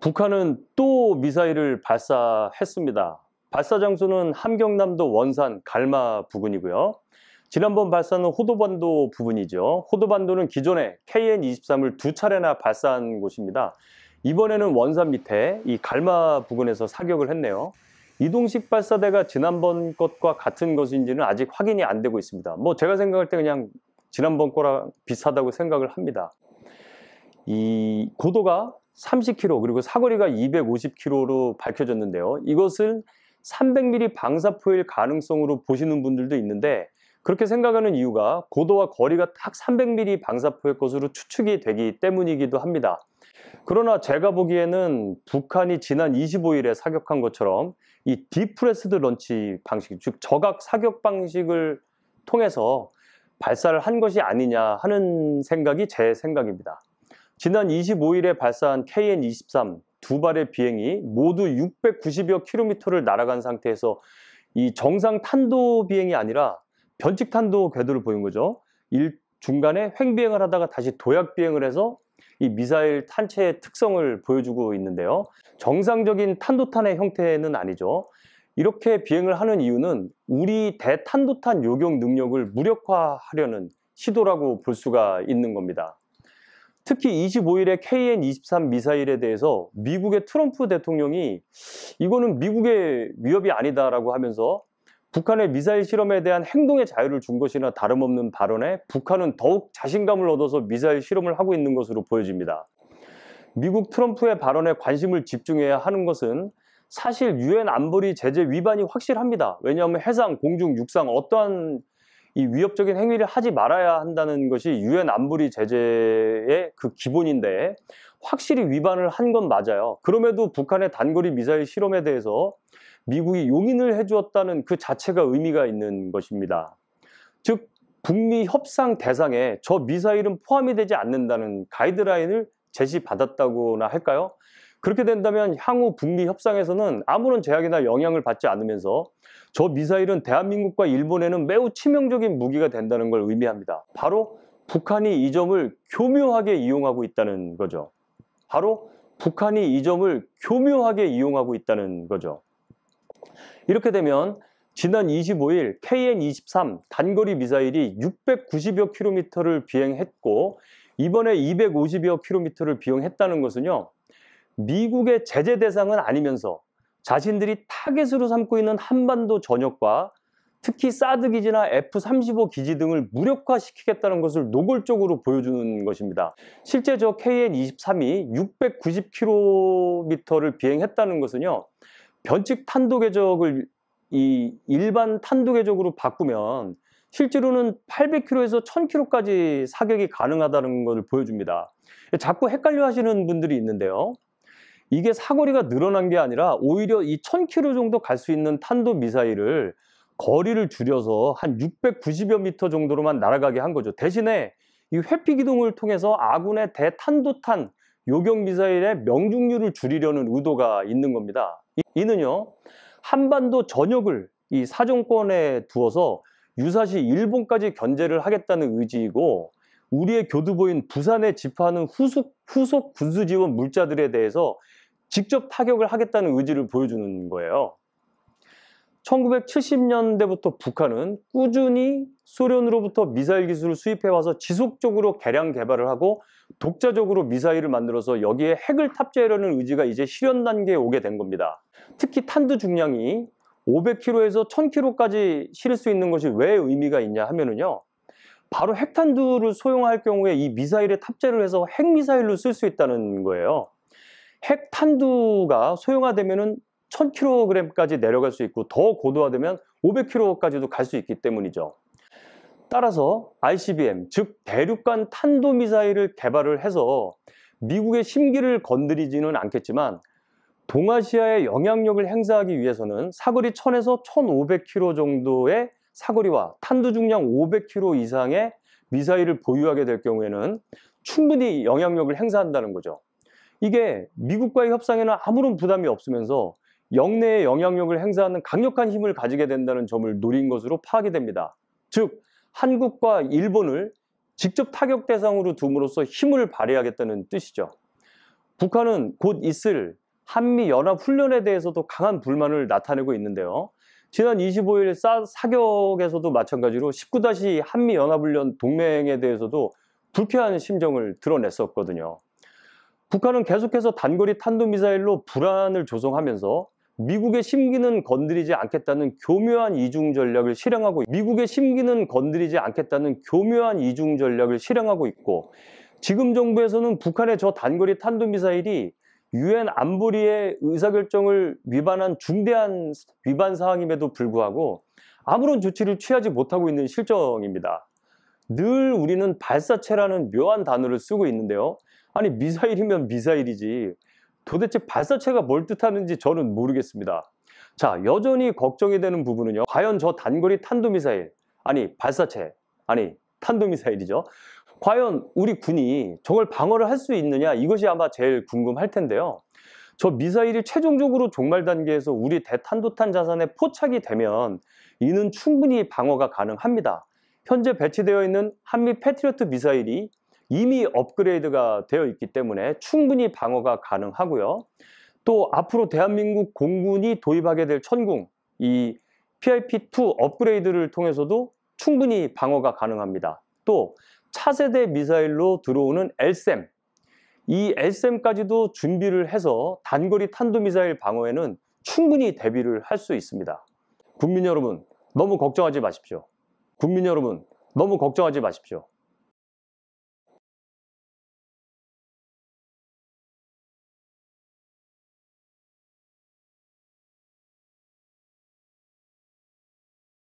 북한은 또 미사일을 발사했습니다. 발사 장소는 함경남도 원산 갈마 부근이고요. 지난번 발사는 호도반도 부근이죠. 호도반도는 기존에 KN-23을 두 차례나 발사한 곳입니다. 이번에는 원산 밑에 이 갈마 부근에서 사격을 했네요. 이동식 발사대가 지난번 것과 같은 것인지는 아직 확인이 안 되고 있습니다. 제가 생각할 때 그냥 지난번 거랑 비슷하다고 생각을 합니다. 이 고도가 30km 그리고 사거리가 250km로 밝혀졌는데요. 이것을 300mm 방사포일 가능성으로 보시는 분들도 있는데, 그렇게 생각하는 이유가 고도와 거리가 딱 300mm 방사포의 것으로 추측이 되기 때문이기도 합니다. 그러나 제가 보기에는 북한이 지난 25일에 사격한 것처럼 이 디프레스드 런치 방식, 즉 저각 사격 방식을 통해서 발사를 한 것이 아니냐 하는 생각이 제 생각입니다. 지난 25일에 발사한 KN-23 두 발의 비행이 모두 690여 킬로미터를 날아간 상태에서 이 정상 탄도 비행이 아니라 변칙 탄도 궤도를 보인 거죠. 중간에 횡비행을 하다가 다시 도약 비행을 해서 이 미사일 탄체의 특성을 보여주고 있는데요. 정상적인 탄도탄의 형태는 아니죠. 이렇게 비행을 하는 이유는 우리 대탄도탄 요격 능력을 무력화하려는 시도라고 볼 수가 있는 겁니다. 특히 25일에 KN-23 미사일에 대해서 미국의 트럼프 대통령이 이거는 미국의 위협이 아니다라고 하면서 북한의 미사일 실험에 대한 행동의 자유를 준 것이나 다름없는 발언에 북한은 더욱 자신감을 얻어서 미사일 실험을 하고 있는 것으로 보여집니다. 미국 트럼프의 발언에 관심을 집중해야 하는 것은 사실 유엔 안보리 제재 위반이 확실합니다. 왜냐하면 해상, 공중, 육상 어떠한 이 위협적인 행위를 하지 말아야 한다는 것이 유엔 안보리 제재의 그 기본인데 확실히 위반을 한 건 맞아요. 그럼에도 북한의 단거리 미사일 실험에 대해서 미국이 용인을 해주었다는 그 자체가 의미가 있는 것입니다. 즉 북미 협상 대상에 저 미사일은 포함이 되지 않는다는 가이드라인을 제시받았다고나 할까요? 그렇게 된다면 향후 북미 협상에서는 아무런 제약이나 영향을 받지 않으면서 저 미사일은 대한민국과 일본에는 매우 치명적인 무기가 된다는 걸 의미합니다. 바로 북한이 이 점을 교묘하게 이용하고 있다는 거죠. 이렇게 되면 지난 25일 KN-23 단거리 미사일이 690여 킬로미터를 비행했고 이번에 250여 킬로미터를 비행했다는 것은요, 미국의 제재 대상은 아니면서 자신들이 타겟으로 삼고 있는 한반도 전역과 특히 사드 기지나 F-35 기지 등을 무력화시키겠다는 것을 노골적으로 보여주는 것입니다. 실제 저 KN-23이 690km를 비행했다는 것은요, 변칙 탄도 궤적을 이 일반 탄도 궤적으로 바꾸면 실제로는 800km에서 1000km까지 사격이 가능하다는 것을 보여줍니다. 자꾸 헷갈려 하시는 분들이 있는데요. 이게 사거리가 늘어난 게 아니라 오히려 이 1000km 정도 갈 수 있는 탄도 미사일을 거리를 줄여서 한 690여 미터 정도로만 날아가게 한 거죠. 대신에 이 회피 기동을 통해서 아군의 대탄도탄 요격 미사일의 명중률을 줄이려는 의도가 있는 겁니다. 이는요, 한반도 전역을 이 사정권에 두어서 유사시 일본까지 견제를 하겠다는 의지이고, 우리의 교두보인 부산에 집화하는 후속 군수지원 물자들에 대해서 직접 타격을 하겠다는 의지를 보여주는 거예요. 1970년대부터 북한은 꾸준히 소련으로부터 미사일 기술을 수입해와서 지속적으로 개량 개발을 하고 독자적으로 미사일을 만들어서 여기에 핵을 탑재하려는 의지가 이제 실현 단계에 오게 된 겁니다. 특히 탄두 중량이 500kg에서 1000kg까지 실을 수 있는 것이 왜 의미가 있냐 하면은요, 바로 핵탄두를 소용할 경우에 이 미사일에 탑재를 해서 핵미사일로 쓸 수 있다는 거예요. 핵탄두가 소형화되면은 1000kg까지 내려갈 수 있고 더 고도화되면 500kg까지도 갈 수 있기 때문이죠. 따라서 ICBM, 즉 대륙간 탄도미사일을 개발을 해서 미국의 심기를 건드리지는 않겠지만 동아시아의 영향력을 행사하기 위해서는 사거리 1000에서 1500km 정도의 사거리와 탄두 중량 500kg 이상의 미사일을 보유하게 될 경우에는 충분히 영향력을 행사한다는 거죠. 이게 미국과의 협상에는 아무런 부담이 없으면서 영내의 영향력을 행사하는 강력한 힘을 가지게 된다는 점을 노린 것으로 파악이 됩니다. 즉 한국과 일본을 직접 타격 대상으로 둠으로써 힘을 발휘하겠다는 뜻이죠. 북한은 곧 있을 한미연합훈련에 대해서도 강한 불만을 나타내고 있는데요. 지난 25일 사격에서도 마찬가지로 19- 한미연합훈련 동맹에 대해서도 불쾌한 심정을 드러냈었거든요. 북한은 계속해서 단거리 탄도미사일로 불안을 조성하면서 미국의 심기는 건드리지 않겠다는 교묘한 이중 전략을 실행하고 있고, 지금 정부에서는 북한의 저 단거리 탄도미사일이 유엔 안보리의 의사결정을 위반한 중대한 위반 사항임에도 불구하고 아무런 조치를 취하지 못하고 있는 실정입니다. 늘 우리는 발사체라는 묘한 단어를 쓰고 있는데요. 아니, 미사일이면 미사일이지 도대체 발사체가 뭘 뜻하는지 저는 모르겠습니다. 자, 여전히 걱정이 되는 부분은요. 과연 저 단거리 탄도미사일, 아니 발사체, 아니 탄도미사일이죠. 과연 우리 군이 저걸 방어를 할 수 있느냐, 이것이 아마 제일 궁금할 텐데요. 저 미사일이 최종적으로 종말 단계에서 우리 대탄도탄 자산에 포착이 되면 이는 충분히 방어가 가능합니다. 현재 배치되어 있는 한미 패트리어트 미사일이 이미 업그레이드가 되어 있기 때문에 충분히 방어가 가능하고요. 또 앞으로 대한민국 공군이 도입하게 될 천궁, 이 PIP-2 업그레이드를 통해서도 충분히 방어가 가능합니다. 또 차세대 미사일로 들어오는 LSAM, 이 LSAM까지도 준비를 해서 단거리 탄도미사일 방어에는 충분히 대비를 할 수 있습니다. 국민 여러분, 너무 걱정하지 마십시오. 국민 여러분, 너무 걱정하지 마십시오.